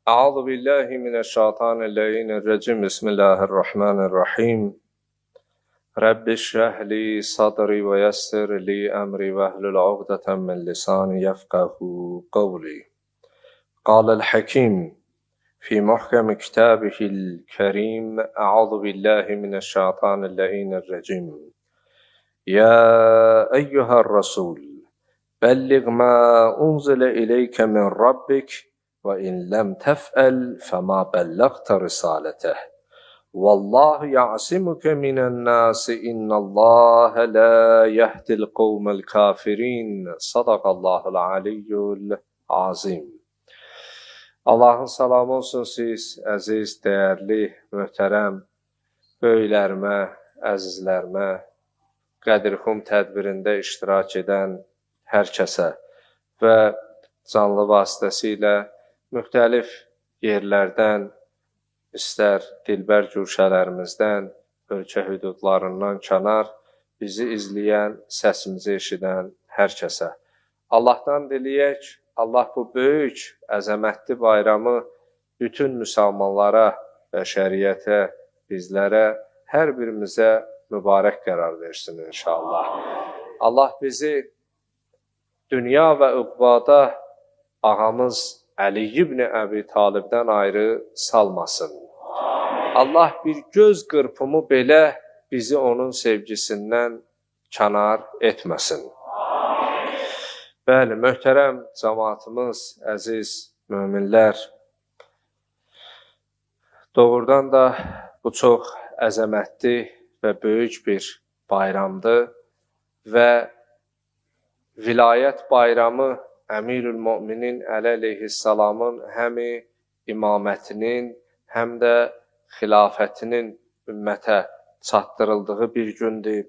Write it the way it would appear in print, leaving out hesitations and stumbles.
أعوذ بالله من الشيطان اللعين الرجيم بسم الله الرحمن الرحيم رب اشرح لي صدري ويسر لي أمري واحلل عقدة من لساني يفقه قولي قال الحكيم في محكم كتابه الكريم أعوذ بالله من الشيطان اللعين الرجيم يا أيها الرسول بلغ ما أنزل إليك من ربك وإن لم تفعل فما بلغت رسالته والله يعصمك من الناس إن الله لا يهدي القوم الكافرين صدق الله العلي العظيم. Allahın salamı olsun siz, əziz, dəyərli, möhtərəm, böyüklərimə, əzizlərimə, Qədirxum tədbirində iştirak edən hər kəsə və canlı vasitəsilə müxtəlif yerlərdən, istər dilbər güşələrimizdən, ölkə hüdudlarından kənar bizi izləyən, səsimizi eşidən hər kəsə. Allahdan diləyək, Allah bu böyük, əzəmətli bayramı bütün müsəlmanlara, bəşəriyyətə, bizlərə, hər birimizə mübarək qərar versin inşallah. Allah bizi dünya və üqbada ağamız Əli ibn Əbi Talibdən ayrı salmasın. Allah bir göz qırpımı belə bizi onun sevgisindən kənar etməsin. Bəli, möhtərəm cəmaatımız, əziz möminlər, doğrudan da bu çox əzəmətli və böyük bir bayramdır və vilayət bayramı Əmirül Möminin Əli əleyhissalamın həm imamətinin, həm də xilafətinin ümmətə çatdırıldığı bir gündür.